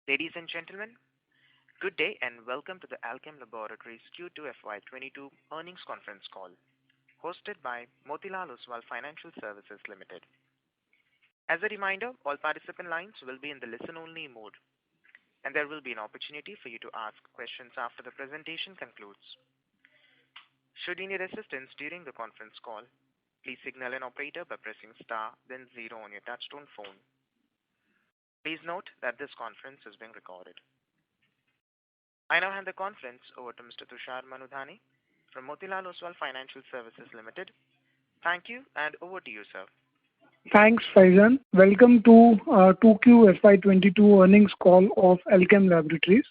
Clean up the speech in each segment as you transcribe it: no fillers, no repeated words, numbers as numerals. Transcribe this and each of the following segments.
Ladies and gentlemen, good day and welcome to the Alchem Laboratories Q2 FY22 earnings conference call, hosted by Motilal Oswal Financial Services Limited. As a reminder, all participant lines will be in the listen-only mode, and there will be an opportunity for you to ask questions after the presentation concludes. Should you need assistance during the conference call, please signal an operator by pressing star then zero on your touchtone phone. Please note that this conference is being recorded. I now hand the conference over to Mr. Tushar Manudhane from Motilal Oswal Financial Services Limited. Thank you, and over to you, sir. Thanks, Faizan. Welcome to 2Q FY22 earnings call of Alchem Laboratories.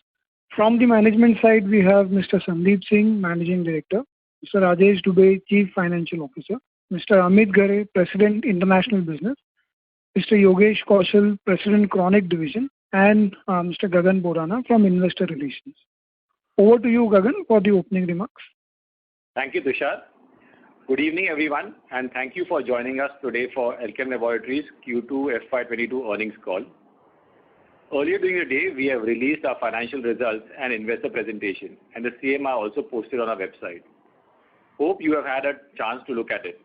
From the management side, we have Mr. Sandeep Singh, Managing Director, Mr. Rajesh Dubey, Chief Financial Officer, Mr. Amit Ghare, President, International Business, Mr. Yogesh Kaushal, President, Chronic Division, and Mr. Gagan Borana from Investor Relations. Over to you, Gagan, for the opening remarks. Thank you, Tushar. Good evening, everyone, and thank you for joining us today for Alchem Laboratories Q2 FY22 earnings call. Earlier during the day, we have released our financial results and investor presentation, and the same are also posted on our website. Hope you have had a chance to look at it.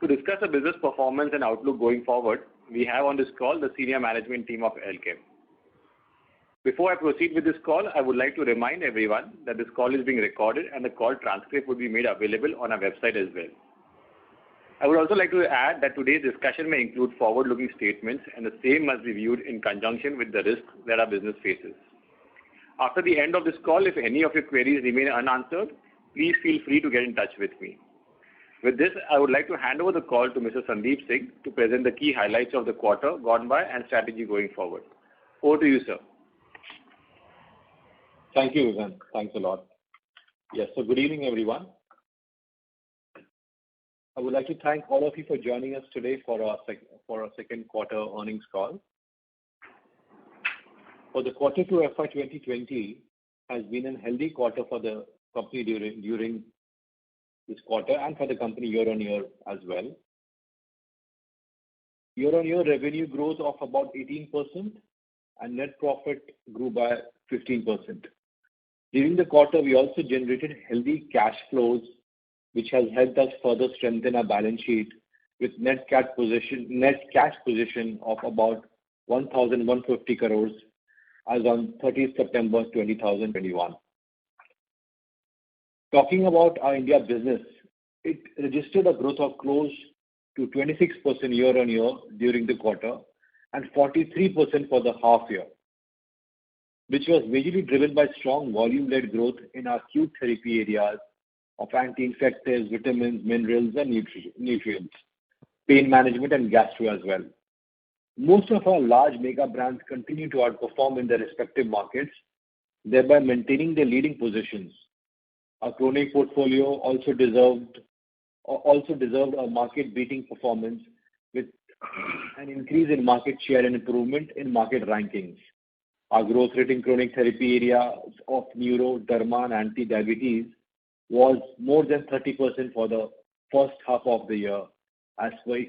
To discuss the business performance and outlook going forward, we have on this call the senior management team of Alchem. Before I proceed with this call, I would like to remind everyone that this call is being recorded and the call transcript will be made available on our website as well. I would also like to add that today's discussion may include forward-looking statements and the same must be viewed in conjunction with the risks that our business faces. After the end of this call, if any of your queries remain unanswered, please feel free to get in touch with me. With this, I would like to hand over the call to Mr. Sandeep Singh to present the key highlights of the quarter gone by and strategy going forward. Over to you, sir. Thank you, Gagan. Thanks a lot. Yes, so good evening, everyone. I would like to thank all of you for joining us today for our second quarter earnings call. For the quarter 2 FY 2020 has been a healthy quarter for the company during this quarter and for the company year-on-year as well. Year-on-year revenue growth of about 18% and net profit grew by 15%. During the quarter, we also generated healthy cash flows, which has helped us further strengthen our balance sheet with net cash position of about 1,150 crores as on 30th September 2021. Talking about our India business, it registered a growth of close to 26% year-on-year during the quarter and 43% for the half year, which was majorly driven by strong volume-led growth in our acute therapy areas of anti-infectives, vitamins, minerals, and nutrients, pain management, and gastro as well. Most of our large mega brands continue to outperform in their respective markets, thereby maintaining their leading positions. Our chronic portfolio also deserved a market-beating performance with an increase in market share and improvement in market rankings. Our growth rate in chronic therapy areas of neuro, derma, and anti-diabetes was more than 30% for the first half of the year as per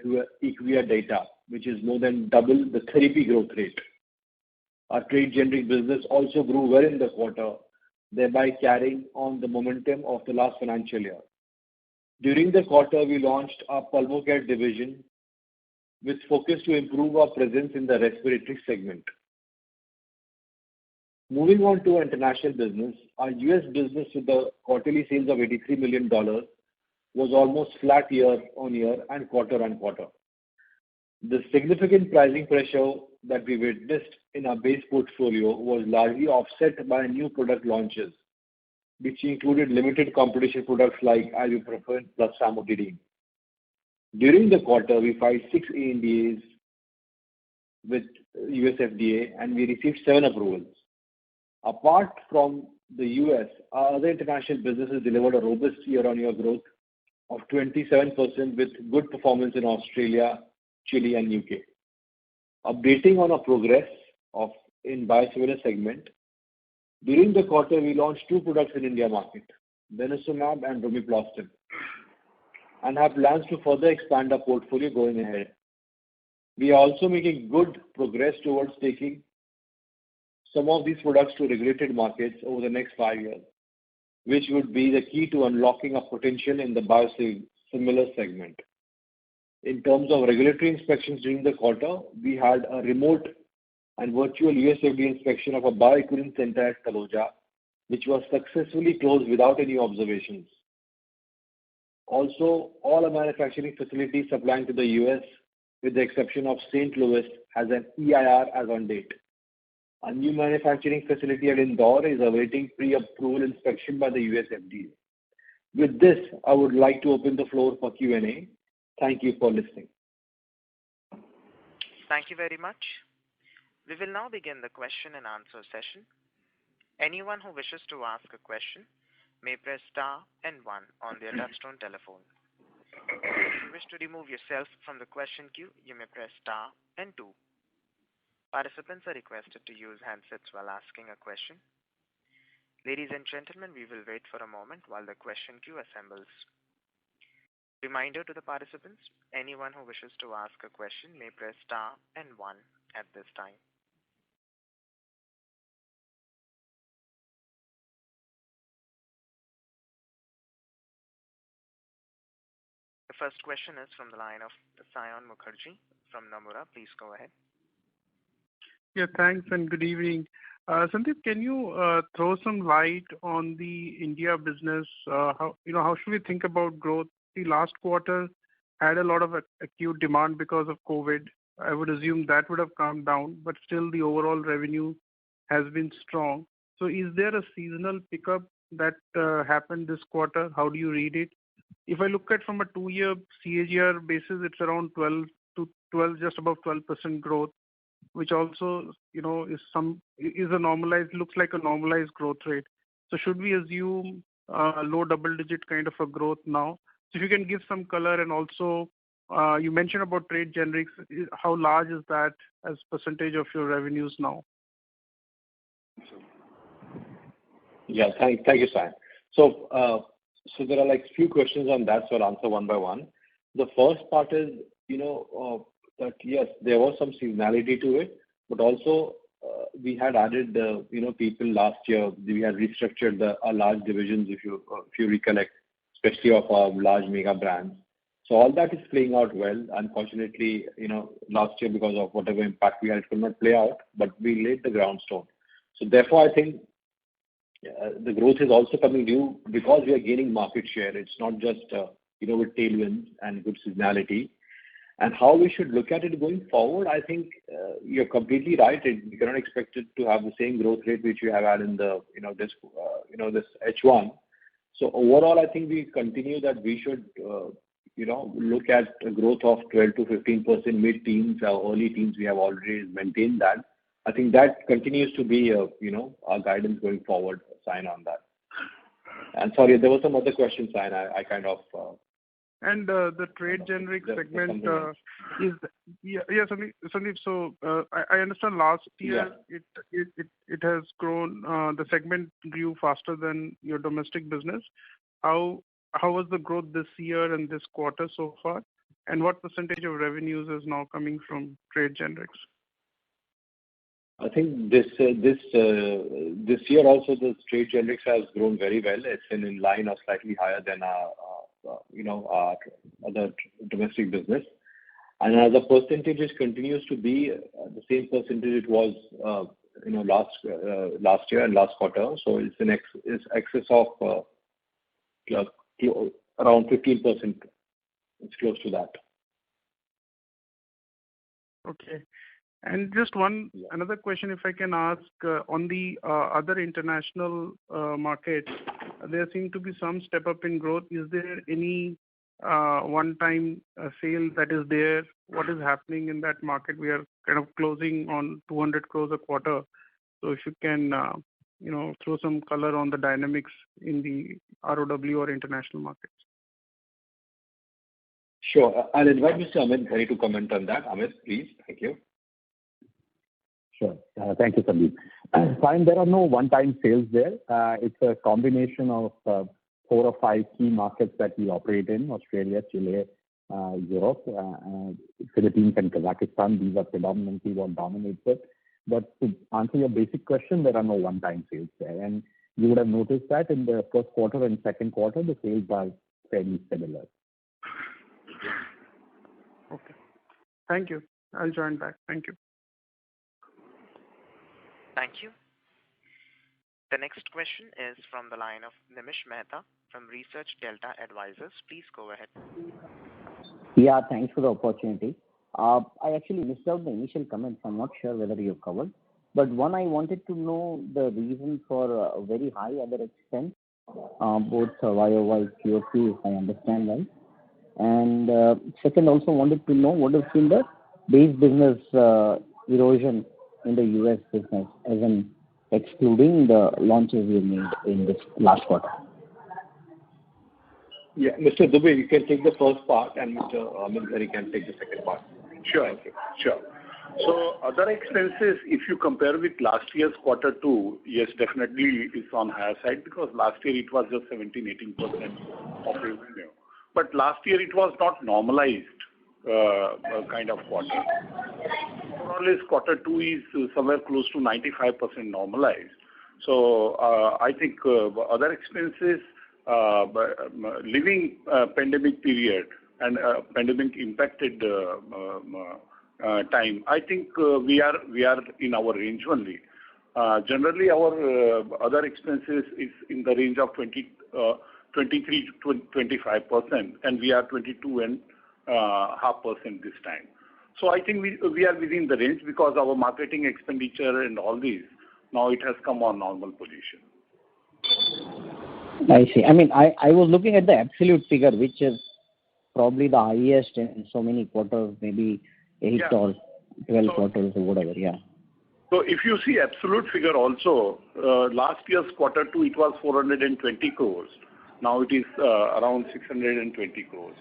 IQVIA data, which is more than double the therapy growth rate. Our trade generic business also grew well in the quarter, thereby carrying on the momentum of the last financial year. During the quarter, we launched our Pulmocare division with focus to improve our presence in the respiratory segment. Moving on to our international business, our US business with the quarterly sales of $83 million was almost flat year-on-year and quarter-on-quarter. The significant pricing pressure that we witnessed in our base portfolio was largely offset by new product launches, which included limited competition products like ibuprofen plus famotidine. During the quarter, we filed 6 ANDAs with US FDA and we received 7 approvals. Apart from the US, our other international businesses delivered a robust year-on-year growth of 27% with good performance in Australia, Chile, and UK. Updating on our progress in biosimilar segment, during the quarter we launched 2 products in India market, Denosumab and Romiflostin, and have plans to further expand our portfolio going ahead. We are also making good progress towards taking some of these products to regulated markets over the next 5 years, which would be the key to unlocking a potential in the biosimilar segment. In terms of regulatory inspections during the quarter, we had a remote and virtual US FDA inspection of a bioequivalence center at Taloja, which was successfully closed without any observations. Also, all our manufacturing facilities supplying to the US, with the exception of St. Louis, has an EIR as on date. A new manufacturing facility at Indore is awaiting pre-approval inspection by the US FDA. With this, I would like to open the floor for Q&A. Thank you for listening. Thank you very much. We will now begin the question and answer session. Anyone who wishes to ask a question may press star and 1 on their touchtone telephone. If you wish to remove yourself from the question queue, you may press star and 2. Participants are requested to use handsets while asking a question. Ladies and gentlemen, we will wait for a moment while the question queue assembles. Reminder to the participants, anyone who wishes to ask a question may press star and 1 at this time. The first question is from the line of Saion Mukherjee from Nomura. Please go ahead. Yeah, thanks and good evening. Sandeep, can you throw some light on the India business? How should we think about growth? The last quarter had a lot of acute demand because of COVID. I would assume that would have calmed down, but still the overall revenue has been strong. So is there a seasonal pickup that happened this quarter? How do you read it? If I look at from a 2-year CAGR basis, it's around 12 to 12, just above 12% growth, which also, is a normalized, looks like a normalized growth rate. So should we assume low double digit kind of a growth now? So if you can give some color, and also you mentioned about trade generics, how large is that as percentage of your revenues now? Yeah, thank you, Sai. So there are like few questions on that, so I'll answer one by one. The first part is, that yes, there was some seasonality to it, but also we had added, people last year. We had restructured our large divisions, if you recollect, especially of our large mega brands. So all that is playing out well. Unfortunately, last year because of whatever impact we had, it could not play out, but we laid the ground stone. So therefore, I think the growth is also coming due because we are gaining market share. It's not just, with tailwinds and good seasonality. And how we should look at it going forward, I think you're completely right. We cannot expect it to have the same growth rate which we have had in the, this H1. So overall, I think we continue that we should, look at a growth of 12 to 15% mid-teens, our early teens. We have already maintained that. I think that continues to be, our guidance going forward, sign on that. And sorry, there was some other question, sign. I kind of. And the trade generic segment is Sandeep. So I understand last year it has grown. The segment grew faster than your domestic business. How was the growth this year and this quarter so far? And what percentage of revenues is now coming from trade generics? I think this year also the trade generics has grown very well. It's in line or slightly higher than our other domestic business. And as a percentage, it continues to be the same percentage it was, last year and last quarter. So it's excess of around 15%. It's close to that. Okay. And just another question, if I can ask, on the other international markets, there seem to be some step up in growth. Is there any one-time sale that is there? What is happening in that market? We are kind of closing on 200 crores a quarter. So if you can, throw some color on the dynamics in the ROW or international markets. Sure. I'll invite Mr. Amit Ghare to comment on that. Amit, please. Thank you. Sure. Thank you, Sandeep. Fine, there are no one-time sales there. It's a combination of 4 or 5 key markets that we operate in: Australia, Chile, Europe, Philippines, and Kazakhstan. These are predominantly what dominates it. But to answer your basic question, there are no one-time sales there. And you would have noticed that in the first quarter and second quarter, the sales are fairly similar. Okay. Thank you. I'll join back. Thank you. Thank you. The next question is from the line of Nimish Mehta from Research Delta Advisors. Please go ahead. Yeah, thanks for the opportunity. I actually missed out the initial comments. I'm not sure whether you covered. But one, I wanted to know the reason for a very high other expense, both YOY, QOQ, if I understand right. And second, also wanted to know what has been the base business erosion in the US business, as in excluding the launches you made in this last quarter. Yeah, Mr. Dubey, you can take the first part, and Mr. Amit Ghare can take the second part. Sure. So other expenses, if you compare with last year's quarter two, yes, definitely it's on higher side because last year it was just 17-18% of revenue. But last year it was not normalized kind of quarter. Overall, is quarter two is somewhere close to 95% normalized. So I think other expenses, living pandemic period and pandemic impacted time, I think we are in our range only. Generally, our other expenses is in the range of 23 to 25%, and we are 22.5% this time. So I think we are within the range because our marketing expenditure and all these, now it has come on normal position. I see. I mean, I was looking at the absolute figure, which is probably the highest in so many quarters, maybe 8 or 12 quarters or whatever, yeah. So if you see absolute figure also, last year's quarter two, it was 420 crores. Now it is around 620 crores.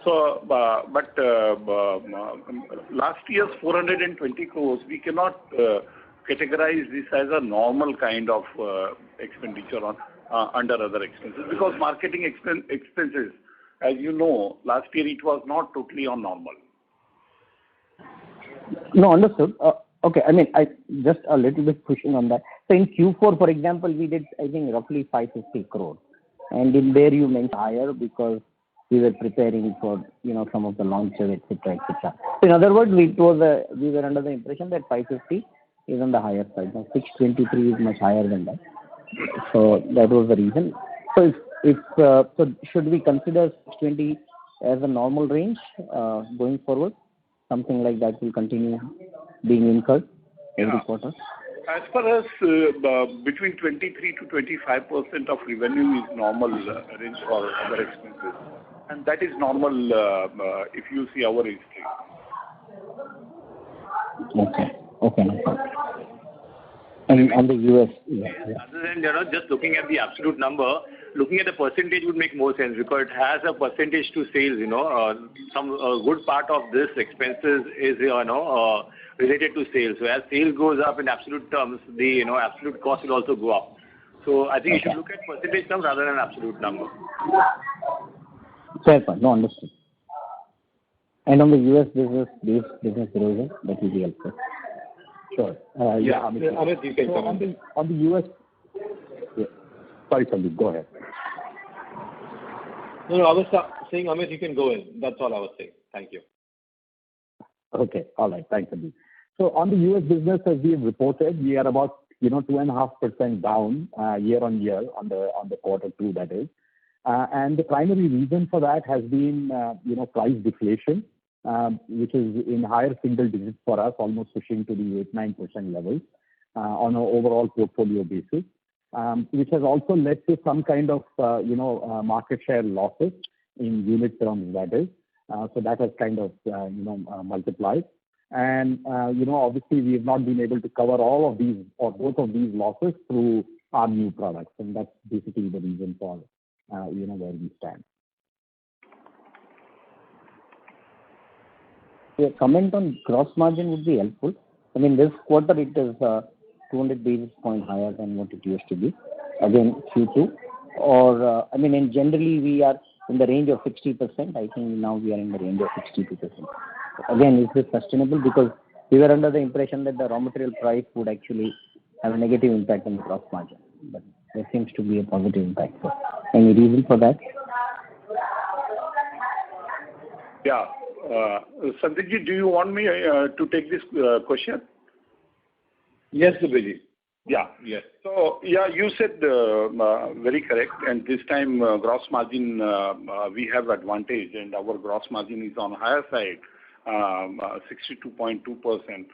So, but last year's 420 crores, we cannot categorize this as a normal kind of expenditure on under other expenses because marketing expenses, as you know, last year it was not totally on normal. No, understood. Okay, I mean, I just a little bit pushing on that. So in Q4, for example, we did, I think, roughly 550 crores. And in there you mentioned higher because we were preparing for, some of the launches, etc., etc. So in other words, we were under the impression that 550 is on the higher side. Now 623 is much higher than that. So that was the reason. So so should we consider 620 as a normal range going forward? Something like that will continue being incurred every quarter? As far as between 23 to 25% of revenue is normal range for other expenses. And that is normal if you see our history. Okay. And on the US, Other than just looking at the absolute number, looking at the percentage would make more sense because it has a percentage to sales. Some good part of this expenses is related to sales. So as sales goes up in absolute terms, the absolute cost will also go up. So I think you should look at percentage terms rather than absolute number. Fair point. No, understood. And on the US business erosion, that will be helpful. Sure. Amit, you can comment. On the US, sorry, Sandeep, go ahead. No, I was saying, Amit, you can go in. That's all I was saying. Thank you. Okay. All right. Thanks, Sandeep. So on the US business, as we have reported, we are about 2.5% down year on year on the quarter two, that is. And the primary reason for that has been price deflation, which is in higher single digits for us, almost pushing to the 8-9% levels on an overall portfolio basis, which has also led to some kind of market share losses in unit terms, that is. So that has kind of multiplied. And obviously we have not been able to cover all of these or both of these losses through our new products, and that's basically the reason for where we stand. Your comment on gross margin would be helpful. I mean, this quarter it is 200 basis points higher than what it used to be. Again, Q2. Or, in generally we are in the range of 60%. I think now we are in the range of 62%. Again, is this sustainable? Because We were under the impression that the raw material price would actually have a negative impact on the gross margin, but there seems to be a positive impact. So, any reason for that? Yeah. Sandeep, do you want me to take this question? Yes, Subhaji. Yeah. Yes. So, yeah, you said very correct. And this time, gross margin, we have advantage, and our gross margin is on higher side, 62.2%.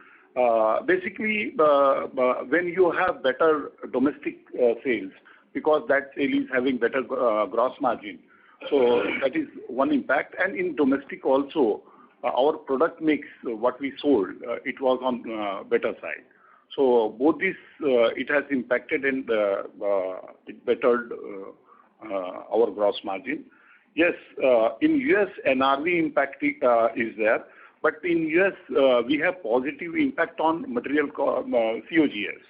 Basically, when you have better domestic sales, because that sale is having better gross margin, so that is one impact. And in domestic also, our product mix, what we sold, it was on better side. So both this, it has impacted and it bettered our gross margin. Yes, in US, NRV impact is there, but in US, we have positive impact on material COGS.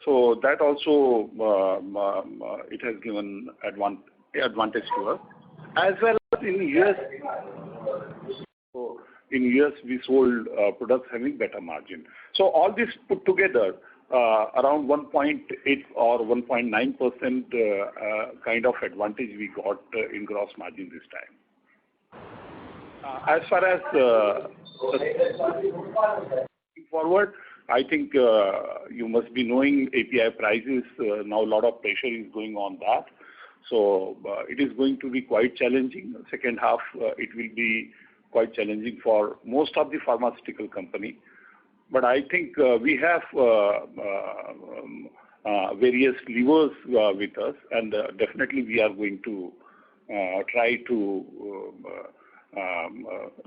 So that also, it has given advantage to us. As well as in US, so in US we sold products having better margin. So all this put together, around 1.8 or 1.9% kind of advantage we got in gross margin this time. As far as forward, I think you must be knowing API prices, now a lot of pressure is going on that. So it is going to be quite challenging. Second half, it will be quite challenging for most of the pharmaceutical company. But I think we have various levers with us, and definitely we are going to try to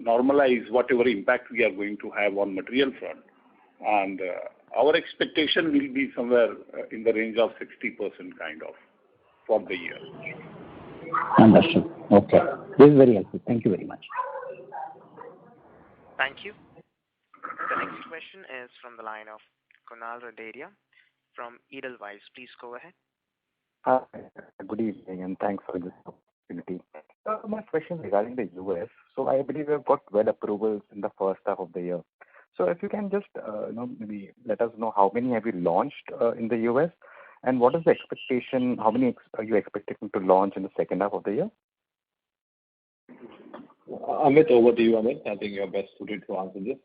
normalize whatever impact we are going to have on material front. And our expectation will be somewhere in the range of 60% kind of for the year. Understood. Okay. This is very helpful. Thank you very much. Thank you. The next question is from the line of Kunal Randeria from Edelweiss. Please go ahead. Hi. Good evening, and thanks for this opportunity. My question regarding the US. So I believe we have got well approvals in the first half of the year. So if you can just maybe let us know how many have you launched in the US, and what is the expectation? How many are you expecting to launch in the second half of the year? Amit, over to you, Amit. I think you're best suited to answer this.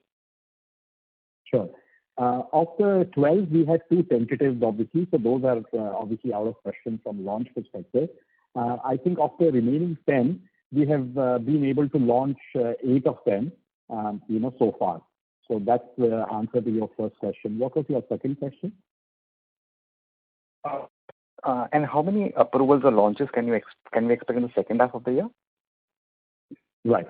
Sure. Of the 12, we had 2 tentatives, obviously, so those are obviously out of question from launch perspective. I think of the remaining 10, we have been able to launch 8 of them, so far. So that's the answer to your first question. What was your second question? And how many approvals or launches can we expect in the second half of the year? Right.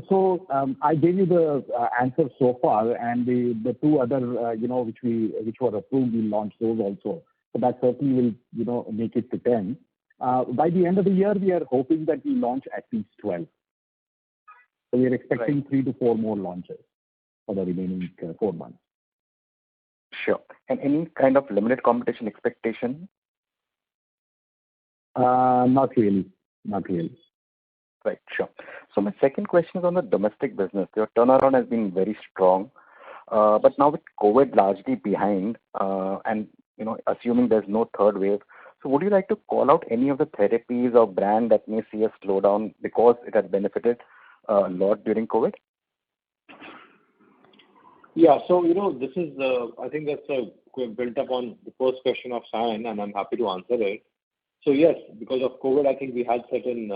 So I gave you the answer so far, and the 2 other, which were approved, we launched those also. So that certainly will, make it to 10. By the end of the year, we are hoping that we launch at least 12. So we are expecting 3 to 4 more launches for the remaining 4 months. Sure. And any kind of limited competition expectation? Not really. Not really. Right. Sure. So my second question is on the domestic business. Your turnaround has been very strong, but now with COVID largely behind, and assuming there's no third wave, so would you like to call out any of the therapies or brand that may see a slowdown because it has benefited a lot during COVID? Yeah. So, this is, I think that's built up on the first question of Sayan, and I'm happy to answer it. So, yes, because of COVID, I think we had certain,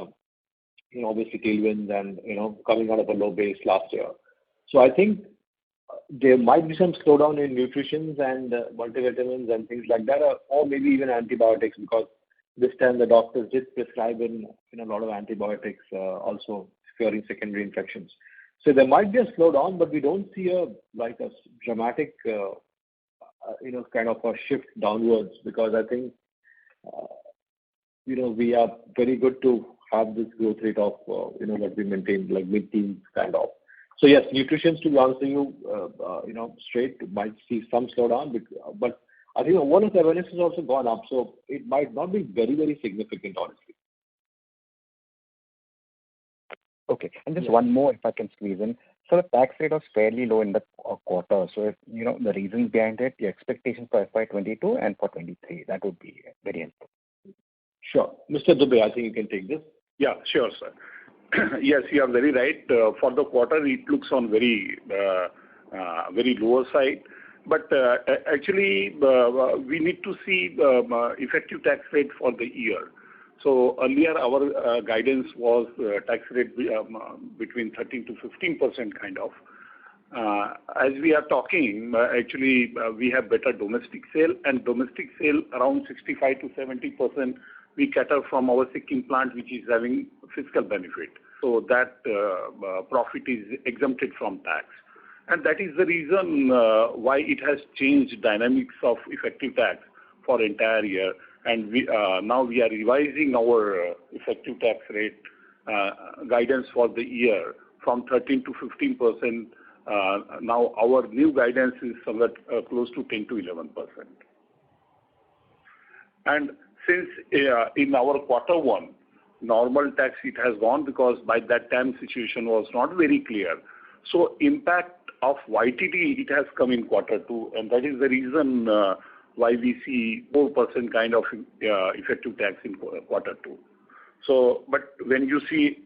obviously tailwinds and, coming out of a low base last year. So I think there might be some slowdown in nutrition and multivitamins and things like that, or maybe even antibiotics, because this time the doctors did prescribe in a lot of antibiotics, also curing secondary infections. So there might be a slowdown, but we don't see a dramatic, kind of a shift downwards, because I think, we are very good to have this growth rate of, what we maintained, like mid-teens kind of. So yes, nutrition, to answer you, straight, might see some slowdown, but I think awareness has also gone up, so it might not be very, very significant, honestly. Okay. And just one more, if I can squeeze in. So the tax rate was fairly low in the quarter. So if the reasons behind it, the expectations for FY22 and for 23, that would be very helpful. Sure. Mr. Dubey, I think you can take this. Yeah, sure, sir. Yes, you are very right. For the quarter, it looks on very lower side. But actually, we need to see effective tax rate for the year. So earlier, our guidance was tax rate between 13 to 15% kind of. As we are talking, actually, we have better domestic sale, and domestic sale around 65 to 70% we cater from our Sikkim plant, which is having fiscal benefit. So that profit is exempted from tax. And that is the reason why it has changed dynamics of effective tax for entire year. And now we are revising our effective tax rate guidance for the year from 13 to 15%. Now our new guidance is somewhat close to 10 to 11%. And since in our quarter one, normal tax it has gone because by that time situation was not very clear. So impact of YTD it has come in quarter two, and that is the reason why we see 4% kind of effective tax in quarter two. So, but when you see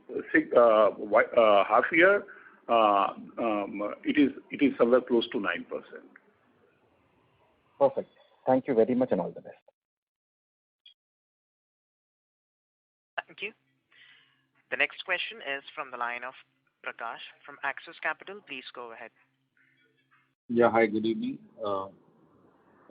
half year, it is somewhere close to 9%. Perfect. Thank you very much and all the best. Thank you. The next question is from the line of Prakash from Axis Capital. Please go ahead. Yeah, hi, good evening.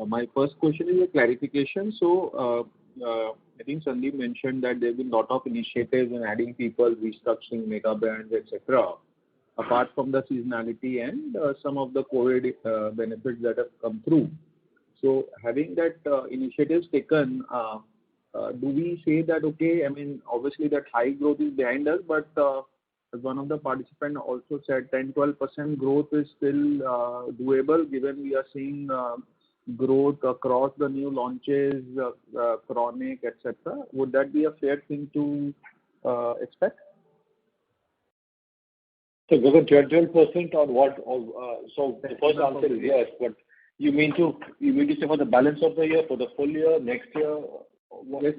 My first question is a clarification. So, I think Sandeep mentioned that there have been a lot of initiatives in adding people, restructuring mega brands, etc. Apart from the seasonality and some of the COVID benefits that have come through. So, having that initiatives taken, do we say that, okay, I mean, obviously that high growth is behind us, but as one of the participants also said, 10-12% growth is still doable given we are seeing growth across the new launches, chronic, etc. Would that be a fair thing to expect? So, given 12% on what? So the first answer is yes, but you mean to say for the balance of the year, for the full year, next year? Yes,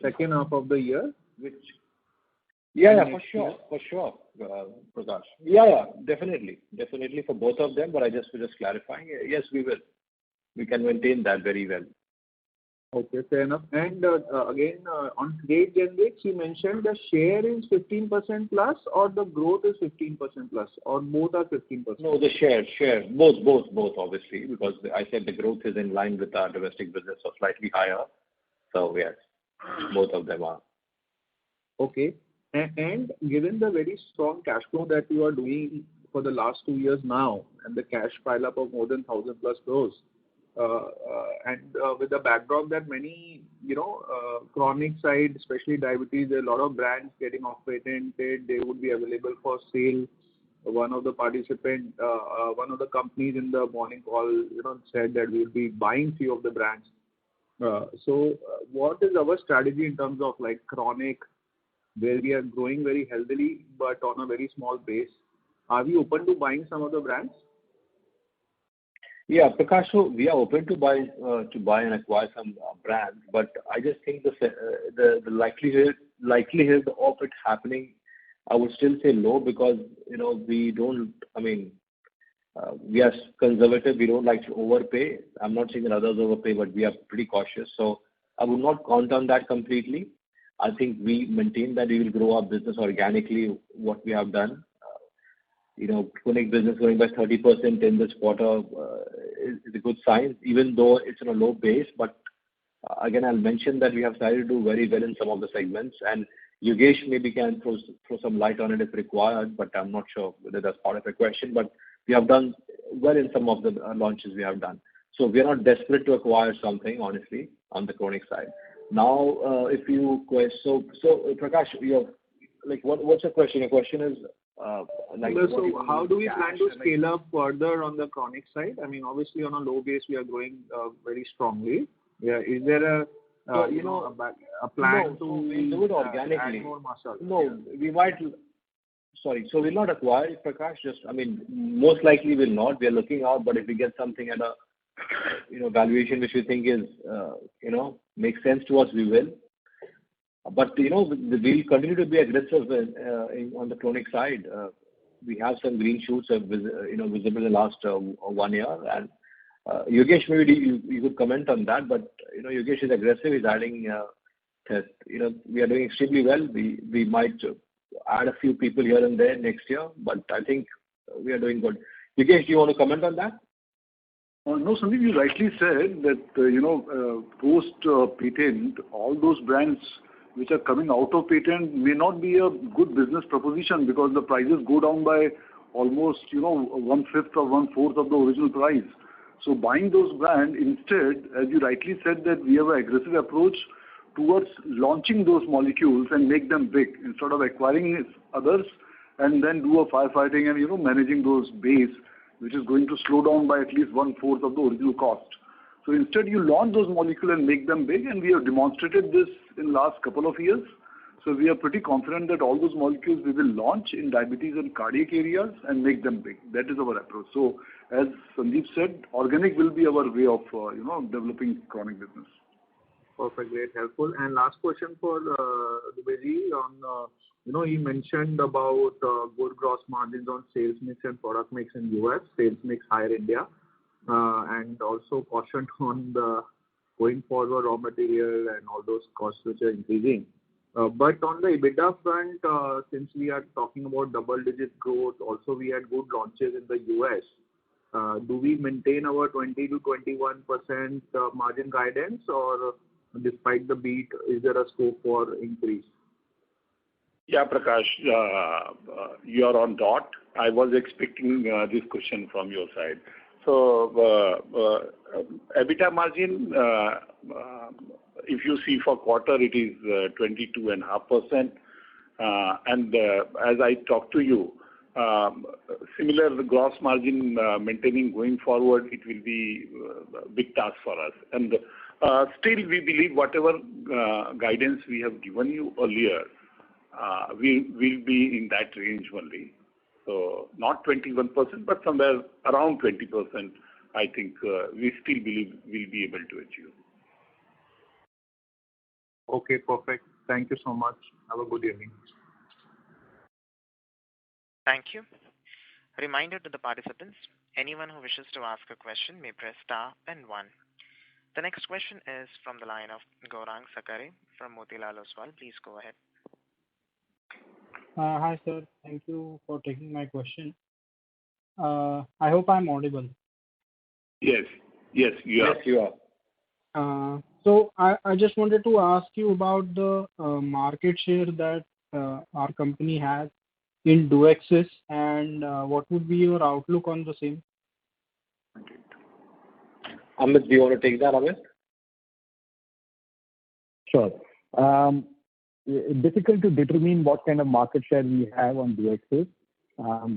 second half of the year, which. Yeah, for sure, Prakash. Yeah, definitely for both of them. But I just clarifying. Yes, we will. We can maintain that very well. Okay, fair enough. And again, on trade generics, you mentioned the share is 15% plus, or the growth is 15% plus, or both are 15%. No, the share, both, obviously, because I said the growth is in line with our domestic business or slightly higher. So yes, both of them are. Okay. And given the very strong cash flow that you are doing for the last 2 years now, and the cash pile up of more than 1,000 plus crores, and with the backdrop that many, chronic side, especially diabetes, there are a lot of brands getting off patented, they would be available for sale. One of the participants, one of the companies in the morning call, said that we will be buying few of the brands. So what is our strategy in terms of like chronic, where we are growing very healthily, but on a very small base? Are we open to buying some of the brands? Yeah, Prakash, so we are open to buy and acquire some brands, but I just think the likelihood of it happening, I would still say low because we don't. I mean, we are conservative. We don't like to overpay. I'm not saying that others overpay, but we are pretty cautious. So I would not count on that completely. I think we maintain that we will grow our business organically. What we have done. Chronic business growing by 30% in this quarter is a good sign, even though it's on a low base. But again, I'll mention that we have started to do very well in some of the segments, and Yogesh maybe can throw some light on it if required, but I'm not sure whether that's part of the question. But we have done well in some of the launches we have done. So we are not desperate to acquire something, honestly, on the chronic side. Now, if you so Prakash, what's your question? Your question is. So how do we plan to scale up further on the chronic side? I mean, obviously on a low base we are growing very strongly. Yeah, is there a plan to do it organically? add more muscle? No, we might. Sorry. So we'll not acquire, Prakash. Most likely we'll not. We are looking out, but if we get something at a, valuation which we think is, makes sense to us, we will. But, we'll continue to be aggressive on the chronic side. We have some green shoots visible in the last 1 year. And Yogesh, maybe you could comment on that, but, Yogesh is aggressive. He's adding, we are doing extremely well. We might add a few people here and there next year, but I think we are doing good. Yogesh, do you want to comment on that? No, Sandeep, you rightly said that, post-patent, all those brands which are coming out of patent may not be a good business proposition because the prices go down by almost, 1/5 or 1/4 of the original price. So buying those brands instead, as you rightly said, that we have an aggressive approach towards launching those molecules and make them big instead of acquiring others and then do a firefighting and, managing those base, which is going to slow down by at least 1/4 of the original cost. So instead you launch those molecules and make them big, and we have demonstrated this in last couple of years. So we are pretty confident that all those molecules we will launch in diabetes and cardiac areas and make them big. That is our approach. So as Sandeep said, organic will be our way of, developing chronic business. Perfect. Great. Helpful. And last question for Dubey on, he mentioned about good gross margins on sales mix and product mix in US, sales mix higher India, and also cautioned on the going forward raw material and all those costs which are increasing. But on the EBITDA front, since we are talking about double-digit growth, also we had good launches in the US. Do we maintain our 20 to 21% margin guidance, or despite the beat, is there a scope for increase? Yeah, Prakash, you are on dot. I was expecting this question from your side. So EBITDA margin, if you see for quarter, it is 22.5%. And as I talk to you, similar gross margin maintaining going forward, it will be a big task for us. And still we believe whatever guidance we have given you earlier, we will be in that range only. So not 21%, but somewhere around 20%, I think we still believe we'll be able to achieve. Okay, perfect. Thank you so much. Have a good evening. Thank you. A reminder to the participants, anyone who wishes to ask a question may press star and 1. The next question is from the line of Gaurang Sakare from Motilal Oswal. Please go ahead. Hi, sir. Thank you for taking my question. I hope I'm audible. Yes, you are. Yes, you are. So I just wanted to ask you about the market share that our company has in Duexis, and what would be your outlook on the same? Amit, do you want to take that, Amit? Sure. Difficult to determine what kind of market share we have on Duexis,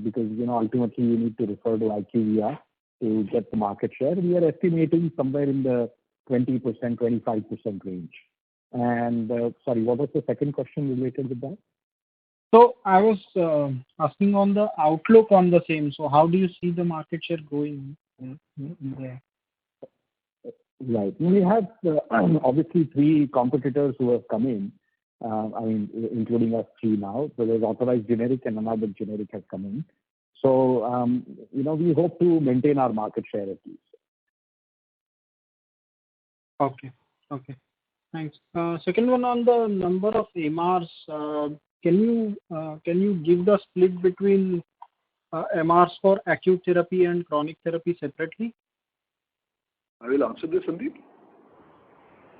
because ultimately you need to refer to IQVIA to get the market share. We are estimating somewhere in the 20%, 25% range. And sorry, what was the second question related with that? So I was asking on the outlook on the same. So how do you see the market share going in there? Right. We have obviously 3 competitors who have come in. Including us 3 now. So there's authorized generic and another generic has come in. So, we hope to maintain our market share at least. Okay. Thanks. Second one on the number of MRs. Can you give the split between MRs for acute therapy and chronic therapy separately? I will answer this, Sandeep.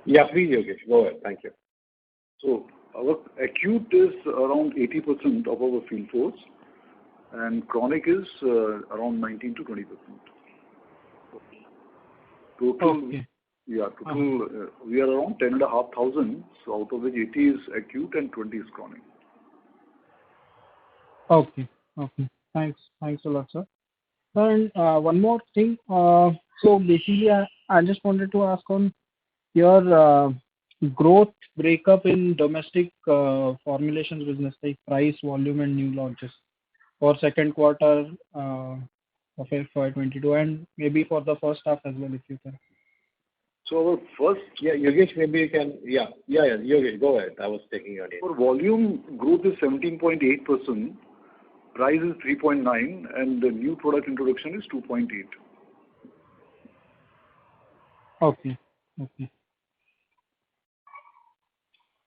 Yeah, please, Yogesh. Go ahead. Thank you. So our acute is around 80% of our field force, and chronic is around 19 to 20%. Total, Okay. Yeah, total we are around 10,500. So out of which 80 is acute and 20 is chronic. Okay. Thanks a lot, sir. And one more thing. So basically, I just wanted to ask on your growth breakup in domestic formulations business, like price, volume, and new launches. for second quarter of FY22 and maybe for the first half as well, if you can. So our first, Yogesh, maybe you can, Yogesh, go ahead. I was taking your name. For volume, growth is 17.8%, price is 3.9, and the new product introduction is 2.8. Okay.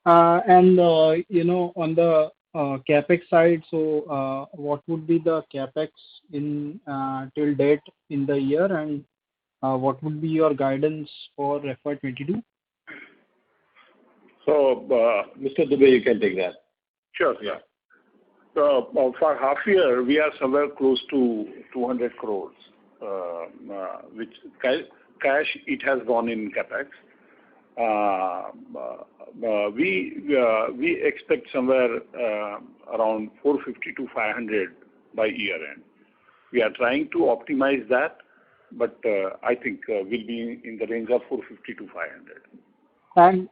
And on the capex side, so what would be the capex in till date in the year, and what would be your guidance for FY22? So, Mr. Dubey, you can take that. Sure, yeah. So for half year, we are somewhere close to 200 crores, which cash it has gone in capex. We expect somewhere around 450 to 500 by year end. We are trying to optimize that, but I think we'll be in the range of 450 to 500. And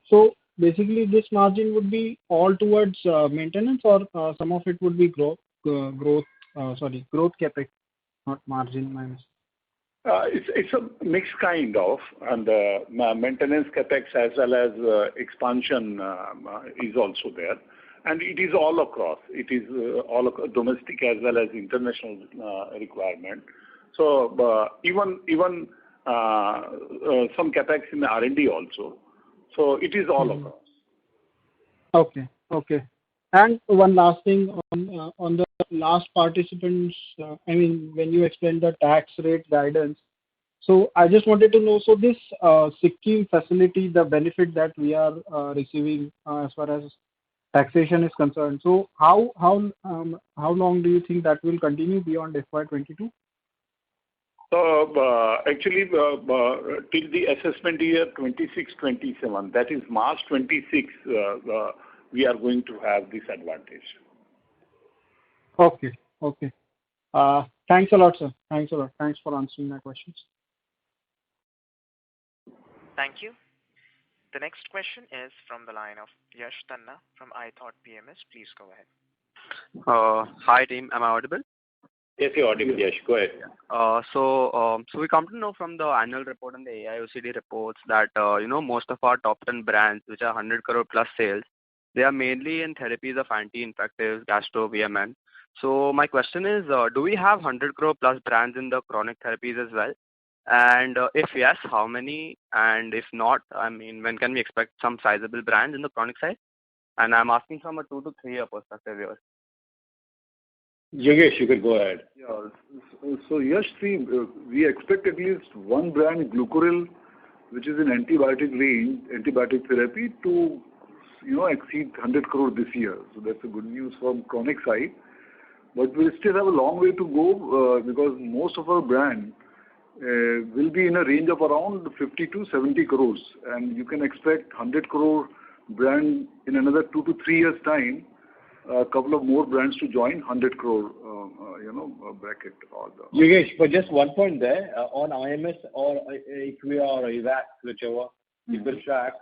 so basically this margin would be all towards maintenance, or some of it would be growth capex, not margin minus. It's a mixed kind of, and maintenance capex as well as expansion is also there, and it is all across. It is all domestic as well as international requirement. So even some capex in R&D also. So it is all across. Okay. And one last thing on the last participants, when you explained the tax rate guidance, so I just wanted to know, so this Sikkim facility, the benefit that we are receiving as far as taxation is concerned, so how long do you think that will continue beyond FY22? So actually, till the assessment year 26-27, that is March 26, we are going to have this advantage. Okay. Thanks a lot, sir. Thanks a lot. Thanks for answering my questions. Thank you. The next question is from the line of Yash Tanna from iThought PMS. Please go ahead. Hi team, am I audible? Yes, you're audible, Yash. Go ahead. So we come to know from the annual report and the AIOCD reports that most of our top 10 brands, which are 100 crore plus sales, they are mainly in therapies of anti-infectives, gastro, VMN. So my question is, do we have 100 crore plus brands in the chronic therapies as well? And if yes, how many? And if not, when can we expect some sizable brands in the chronic side? And I'm asking from a 2 to 3 year perspective here. Yogesh, you could go ahead. Yeah. So yes, we expect at least one brand, Glucoril, which is an antibiotic range, antibiotic therapy, to exceed 100 crore this year. So that's a good news from chronic side. But we still have a long way to go because most of our brand will be in a range of around 50 to 70 crores, and you can expect 100 crore brand in another 2 to 3 years time. A couple of more brands to join 100 crore, bracket. Yogesh, but just one point there, on IMS or Equia or EVAC, whichever you will track,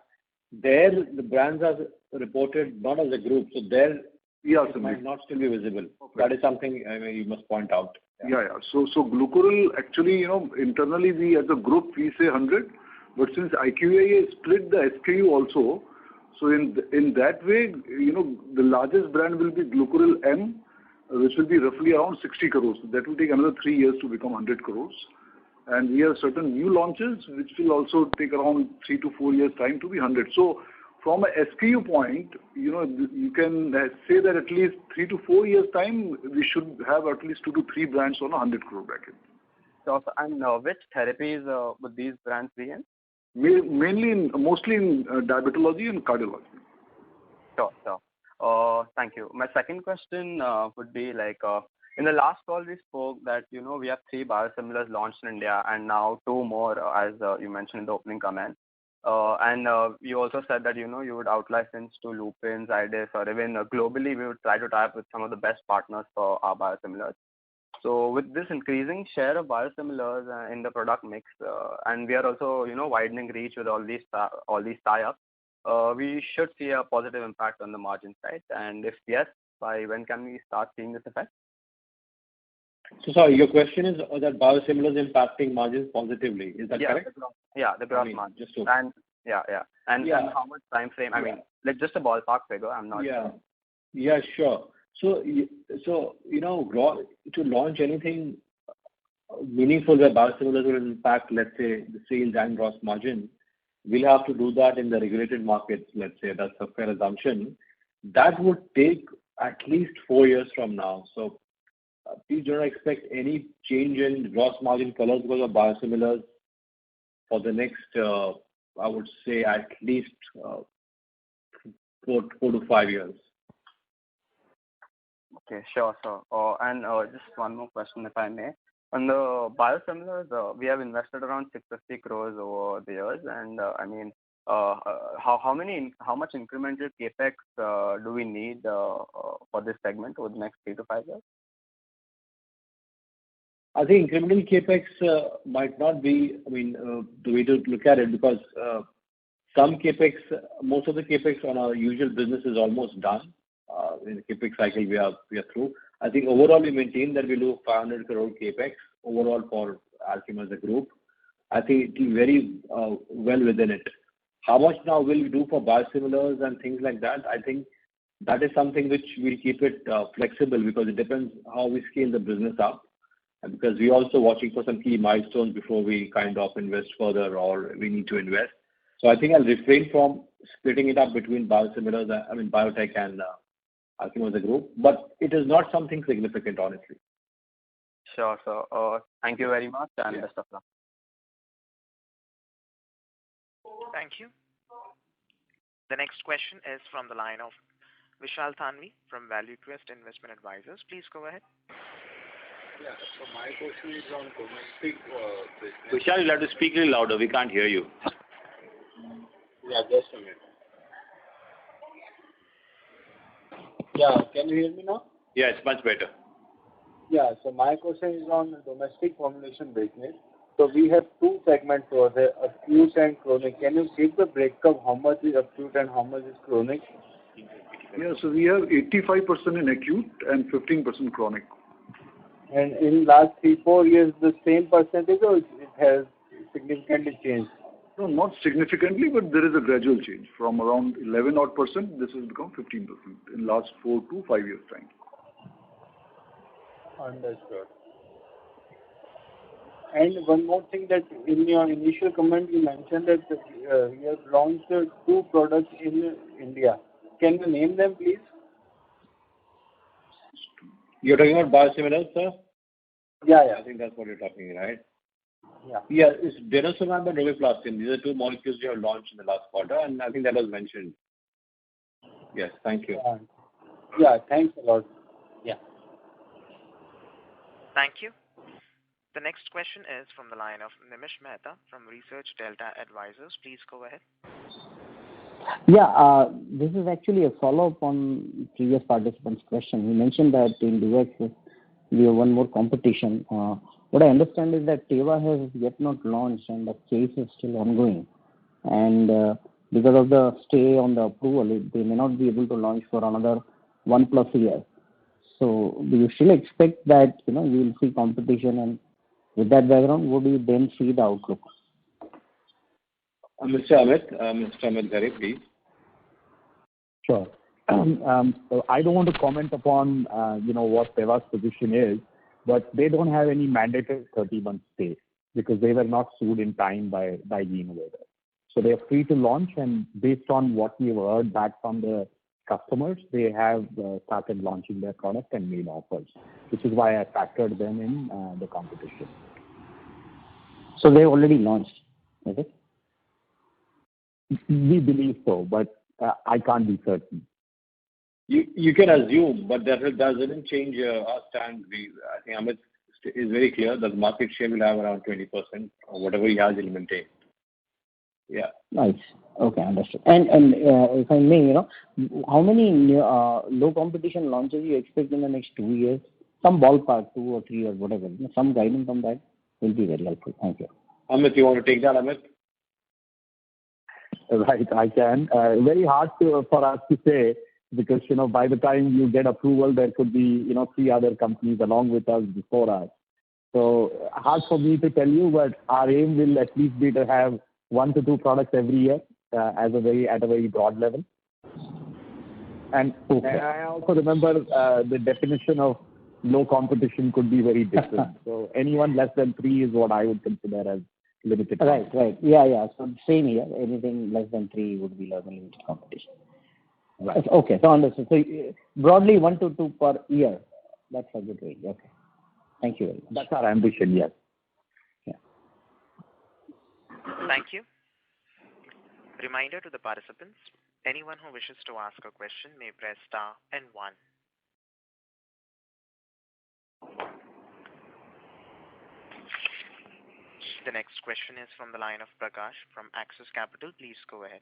there the brands are reported not as a group, so there it might not still be visible. Okay. That is something you must point out. Yeah. So Glucoril, actually, internally we as a group, we say 100, but since IQVIA split the SKU also, so in that way, the largest brand will be Glucoril M, which will be roughly around 60 crores. That will take another 3 years to become 100 crores. And we have certain new launches, which will also take around 3 to 4 years time to be 100. So from a SKU point, you can say that at least 3 to 4 years time, we should have at least 2 to 3 brands on a 100 crore bracket. So, and which therapies would these brands be in? Mostly in diabetology and cardiology. Sure. Thank you. My second question would be in the last call we spoke that we have 3 biosimilars launched in India and now 2 more as you mentioned in the opening comment. And you also said that you would out-license to Lupin, Zydus, or even globally we would try to tie up with some of the best partners for our biosimilars. So with this increasing share of biosimilars in the product mix, and we are also widening reach with all these tie-ups, we should see a positive impact on the margin side. And if yes, by when can we start seeing this effect? So sorry, your question is that biosimilars impacting margins positively. Is that correct? The gross margin. Just to... And and how much time frame? I mean, like just a ballpark figure. I'm not sure. Yeah, sure. So to launch anything meaningful where biosimilars will impact, let's say, the sales and gross margin, we'll have to do that in the regulated markets. Let's say that's a fair assumption. That would take at least 4 years from now. So please do not expect any change in gross margin colors because of biosimilars for the next, I would say, at least 4 to 5 years. Okay, sure. And just one more question, if I may. On the biosimilars, we have invested around 650 crores over the years, and I mean, how much incremental capex do we need for this segment over the next 3 to 5 years? I think incremental capex might not be, the way to look at it, because some capex, most of the capex on our usual business is almost done. In the capex cycle, we are through. I think overall we maintain that we do 500 crore capex overall for Alkem as a group. I think it is very well within it. How much now will we do for biosimilars and things like that? I think that is something which we'll keep it flexible, because it depends how we scale the business up. And because we're also watching for some key milestones before we kind of invest further, or we need to invest. So I think I'll refrain from splitting it up between biosimilars, biotech and Alkem as a group. But it is not something significant, honestly. Sure. So thank you very much, and best of luck. Thank you. The next question is from the line of Vishal Thanvi from ValueQuest Investment Advisors. Please go ahead. Yeah, so my question is on domestic business. Vishal, you'll have to speak a little louder. We can't hear you. Yeah, just a minute. Yeah, can you hear me now? Yeah, it's much better. Yeah, so my question is on domestic formulation business. So we have two segments over there, acute and chronic. Can you give the breakup how much is acute and how much is chronic? Yeah, so we have 85% in acute and 15% chronic. And in last 3-4 years, the same percentage, or it has significantly changed? No, not significantly, but there is a gradual change. From around 11 odd %, this has become 15% in last 4 to 5 years' time. Understood. And one more thing, that in your initial comment you mentioned that you have launched 2 products in India. Can you name them, please? You're talking about biosimilars, sir? Yeah. I think that's what you're talking, right? Yeah. Yeah, it's denosumab and romiplostim. These are 2 molecules we have launched in the last quarter, and I think that was mentioned. Yes, thank you. Yeah, thanks a lot. Yeah. Thank you. The next question is from the line of Nimish Mehta from Research Delta Advisors. Please go ahead. Yeah, this is actually a follow-up on previous participant's question. He mentioned that in US we have one more competition. What I understand is that Teva has yet not launched and the case is still ongoing. And because of the stay on the approval, they may not be able to launch for another 1+ year. So do you still expect that you will see competition, and with that background, what do you then see the outlook? Mr. Amit Ghare, please. Sure. I don't want to comment upon what Teva's position is, but they don't have any mandated 30-month stay because they were not sued in time by the innovator. So they are free to launch, and based on what we've heard back from the customers, they have started launching their product and made offers, which is why I factored them in the competition. So they already launched, is it? We believe so, but I can't be certain. You can assume, but that doesn't change our stand. I think Amit is very clear that the market share will have around 20%, or whatever he has, he'll maintain. Yeah. Nice. Okay, understood. And if I may, how many low competition launches you expect in the next 2 years? Some ballpark, 2 or 3 or whatever. Some guidance on that will be very helpful. Thank you. Amit, you want to take that, Amit? Right, I can. Very hard for us to say because, by the time you get approval, there could be, 3 other companies along with us before us. So hard for me to tell you, but our aim will at least be to have 1 to 2 products every year at a very broad level. And I also remember the definition of low competition could be very different. So anyone less than 3 is what I would consider as limited. Right. Yeah. So same here. Anything less than 3 would be limited competition. Right. Okay. So understood. So broadly 1 to 2 per year. That's a good range. Okay. Thank you very much. That's our ambition. Yes. Yeah. Thank you. Reminder to the participants, anyone who wishes to ask a question may press star and 1. The next question is from the line of Prakash from Axis Capital. Please go ahead.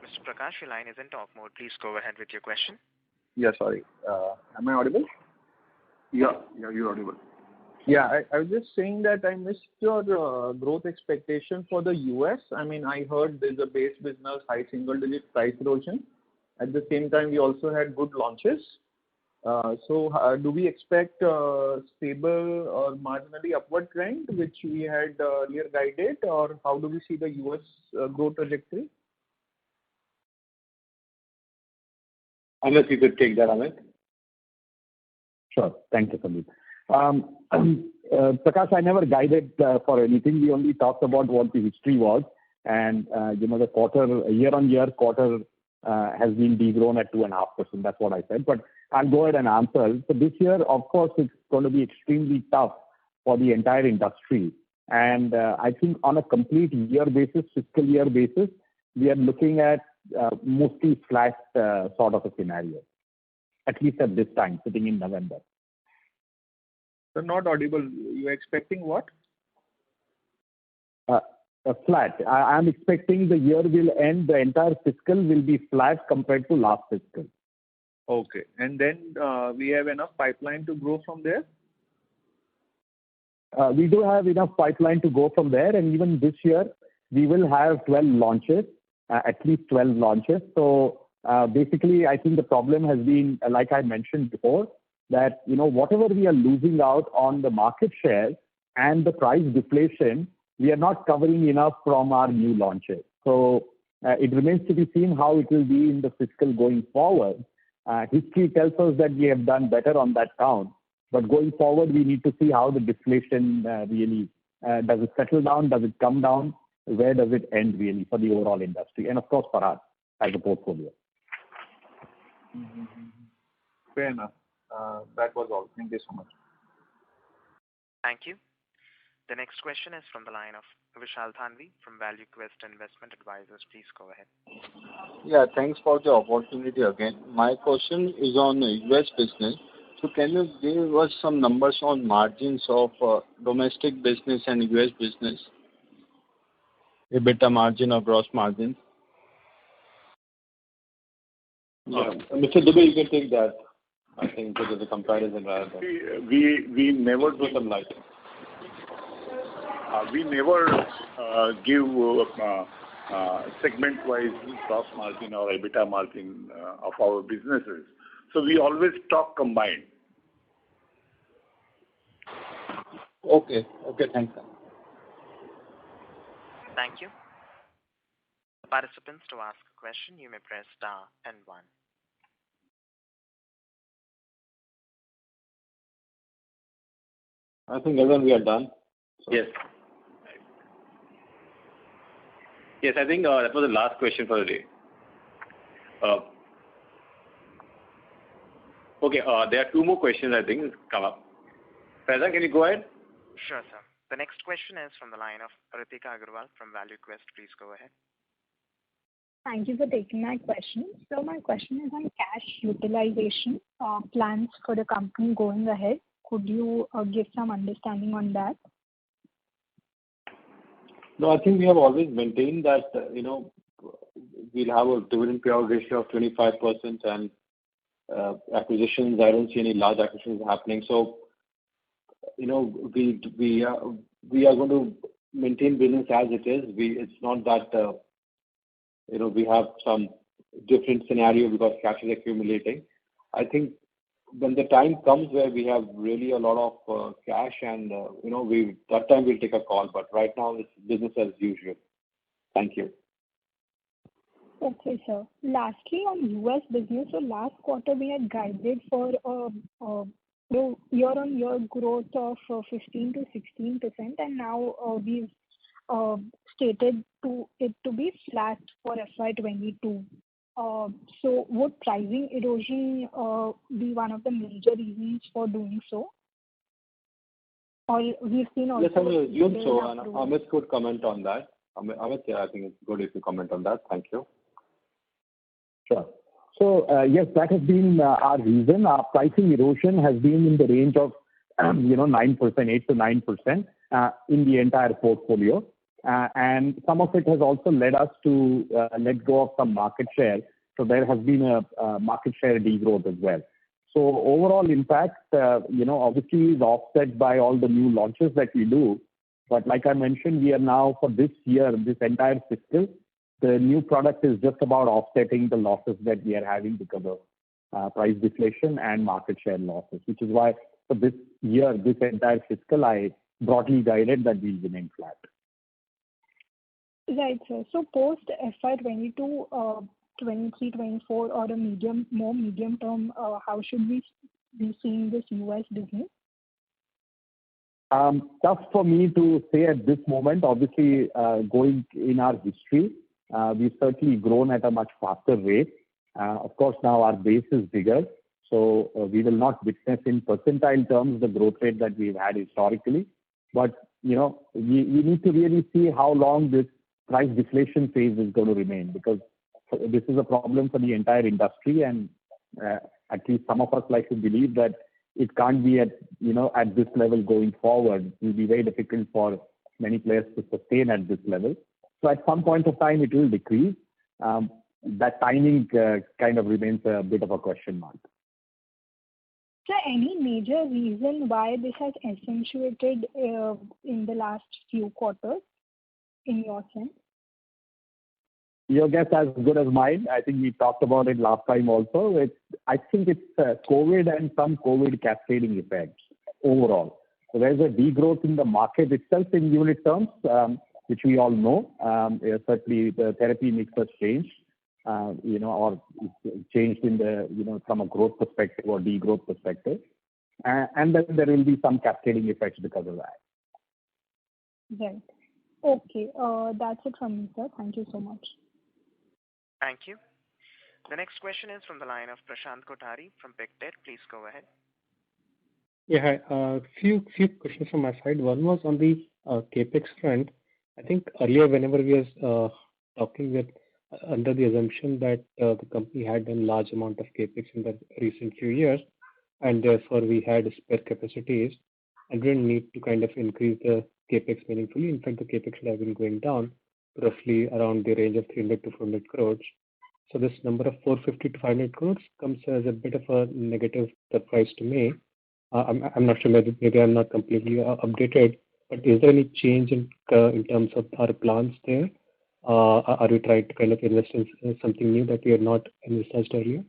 Mr. Prakash, your line is in talk mode. Please go ahead with your question. Yeah, sorry. Am I audible? Yeah, you're audible. Yeah, I was just saying that I missed your growth expectation for the US. I mean, I heard there's a base business, high single-digit price erosion. At the same time, we also had good launches. So do we expect stable or marginally upward trend, which we had earlier guided, or how do we see the US growth trajectory? Unless you could take that, Amit. Sure. Thank you, Sandeep. Prakash, I never guided for anything. We only talked about what the history was. And, the quarter, year-on-year quarter has been degrown at 2.5%. That's what I said. But I'll go ahead and answer. So this year, of course, it's going to be extremely tough for the entire industry. And I think on a complete year basis, fiscal year basis, we are looking at mostly flat sort of a scenario, at least at this time, sitting in November. So not audible. You're expecting what? Flat. I'm expecting the year will end, the entire fiscal will be flat compared to last fiscal. Okay. And then we have enough pipeline to grow from there? We do have enough pipeline to go from there. And even this year, we will have 12 launches, at least 12 launches. So basically, I think the problem has been, like I mentioned before, that, whatever we are losing out on the market share and the price deflation, we are not covering enough from our new launches. So it remains to be seen how it will be in the fiscal going forward. History tells us that we have done better on that count. But going forward, we need to see how the deflation really, does it settle down? Does it come down? Where does it end really for the overall industry? And of course, for us as a portfolio. Mm-hmm. Fair enough. That was all. Thank you so much. Thank you. The next question is from the line of Vishal Thanvi from ValueQuest Investment Advisors. Please go ahead. Yeah, thanks for the opportunity again. My question is on the US business. So can you give us some numbers on margins of domestic business and US business? EBITDA margin or gross margin? Yeah. Mr. Dubey, you can take that. I think because the comparison rather than... We never do some light. We never give segment-wise gross margin or EBITDA margin of our businesses. So we always talk combined. Okay, thanks. Thank you. Participants, to ask a question, you may press star and 1. I think everyone we are done. So. Yes. Yes, I think that was the last question for the day. Okay, there are 2 more questions I think come up. Faizan, can you go ahead? Sure, sir. The next question is from the line of Ritika Agarwal from ValueQuest. Please go ahead. Thank you for taking my question. So my question is on cash utilization plans for the company going ahead. Could you give some understanding on that? No, I think we have always maintained that, we'll have a dividend payout ratio of 25% and acquisitions, I don't see any large acquisitions happening. So, we are going to maintain business as it is. It's not that we have some different scenario because cash is accumulating. I think when the time comes where we have really a lot of cash and that time we'll take a call. But right now it's business as usual. Thank you. Okay, sir. Lastly, on U.S. business, so last quarter we had guided for year-on-year growth of 15 to 16%, and now we've stated it to be flat for FY22. So would pricing erosion be one of the major reasons for doing so? Or we've seen also... Yes, I will assume so, and Amit could comment on that. Amit, I think it's good if you comment on that. Thank you. Sure. So, yes, that has been our reason. Our pricing erosion has been in the range of, 9%, 8 to 9% in the entire portfolio. And some of it has also led us to let go of some market share. So there has been a market share degrowth as well. So overall impact, obviously is offset by all the new launches that we do. But like I mentioned, we are now for this year, this entire fiscal, the new product is just about offsetting the losses that we are having because of price deflation and market share losses, which is why for this year, this entire fiscal, I broadly guided that we remain flat. Right, sir. So post FY22, 23, 24, or a more medium term, how should we be seeing this US business? Tough for me to say at this moment. Obviously, going in our history, we've certainly grown at a much faster rate. Of course, now our base is bigger, so we will not witness in percentile terms the growth rate that we've had historically. But, we need to really see how long this price deflation phase is going to remain, because this is a problem for the entire industry, and at least some of us like to believe that it can't be at this level going forward. It will be very difficult for many players to sustain at this level. So at some point of time, it will decrease. That timing kind of remains a bit of a question mark. Sir, any major reason why this has accentuated in the last few quarters, in your sense? Your guess as good as mine. I think we talked about it last time also. I think it's COVID and some COVID cascading effects overall. So there's a degrowth in the market itself in unit terms, which we all know. Certainly the therapy mix has changed, or changed in the, from a growth perspective or degrowth perspective. And then there will be some cascading effects because of that. Right. Okay. That's it from me, sir. Thank you so much. Thank you. The next question is from the line of Prashant Kothari from Pictet. Please go ahead. Yeah, hi. Few questions from my side. One was on the capex front. I think earlier, whenever we was talking with under the assumption that the company had done large amount of capex in the recent few years, and therefore we had spare capacities and didn't need to kind of increase the capex meaningfully. In fact, the capex should have been going down roughly around the range of 300 to 400 crores. So this number of 450 to 500 crores comes as a bit of a negative surprise to me. I'm not sure, maybe I'm not completely updated, but is there any change in terms of our plans there? Are we trying to kind of invest in something new that we had not envisaged earlier?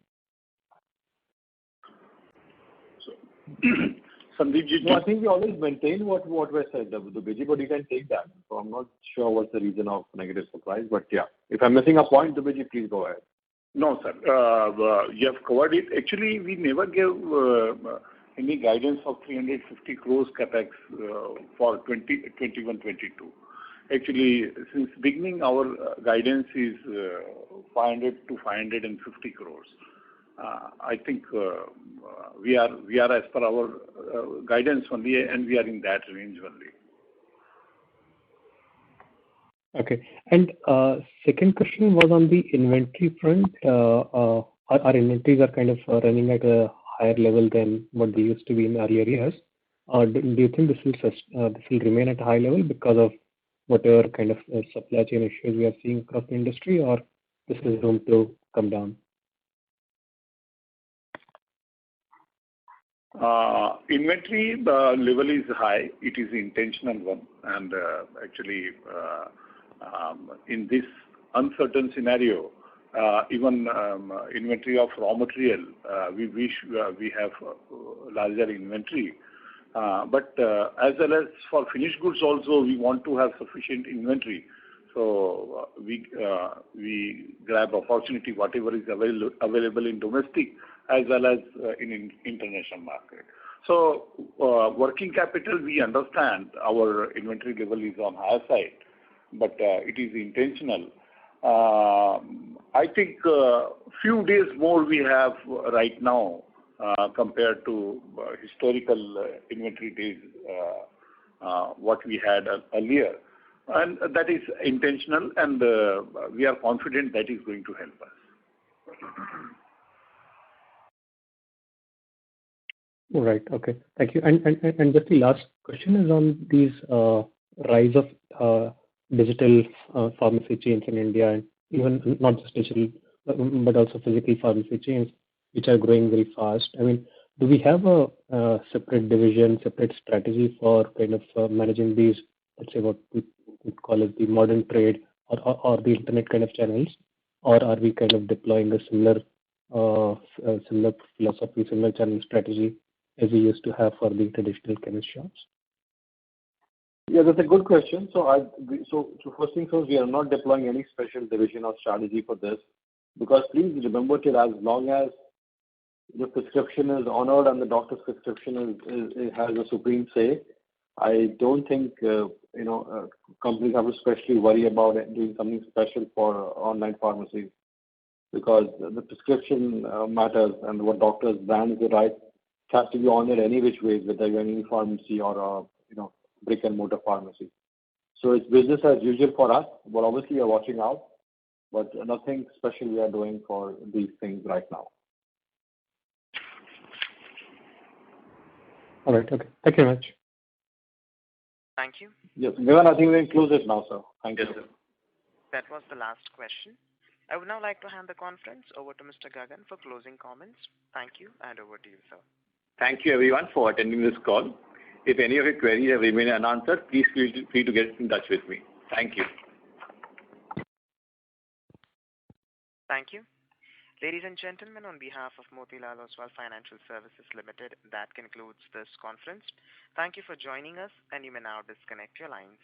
Sandeep ji, no, I think we always maintain what we said. The Bijibody can take that. So I'm not sure what's the reason of negative surprise, but yeah. If I'm missing a point, Dubey, please go ahead. No, sir. You have covered it. Actually, we never gave any guidance of 350 crores capex for 21-22. Actually, since beginning, our guidance is 500 to 550 crores. I think we are as per our guidance only, and we are in that range only. Okay. And second question was on the inventory front. Our inventories are kind of running at a higher level than what they used to be in earlier years. Do you think this will remain at a high level because of whatever kind of supply chain issues we are seeing across the industry, or this is room to come down? Inventory level is high. It is intentional one, and actually, in this uncertain scenario, even inventory of raw material, we wish we have larger inventory. But as well as for finished goods also, we want to have sufficient inventory. So we grab opportunity whatever is available in domestic as well as in international market. So working capital, we understand our inventory level is on higher side, but it is intentional. I think few days more we have right now compared to historical inventory days what we had earlier. And that is intentional, and we are confident that is going to help us. All right. Okay. Thank you. And just the last question is on these rise of digital pharmacy chains in India, and even not just digital, but also physical pharmacy chains, which are growing very fast. I mean, do we have a separate division, separate strategy for kind of managing these, let's say what we would call it the modern trade or the internet kind of channels, or are we kind of deploying a similar philosophy, similar channel strategy as we used to have for the traditional chemist shops? Yeah, that's a good question. So first thing first, we are not deploying any special division or strategy for this, because please remember that as long as the prescription is honored and the doctor's prescription has a supreme say, I don't think companies have to especially worry about doing something special for online pharmacies, because the prescription matters, and what doctors brand the right has to be honored any which way, whether you're any pharmacy or a brick and mortar pharmacy. So it's business as usual for us, but obviously we are watching out, but nothing special we are doing for these things right now. All right. Okay. Thank you very much. Thank you. Yes, Vivan, I think we can close it now, sir. Thank you. Sir. That was the last question. I would now like to hand the conference over to Mr. Gagan for closing comments. Thank you, and over to you, sir. Thank you, everyone, for attending this call. If any of your queries have remained unanswered, please feel free to get in touch with me. Thank you. Thank you. Ladies and gentlemen, on behalf of Motilal Oswal Financial Services Limited, that concludes this conference. Thank you for joining us, and you may now disconnect your lines.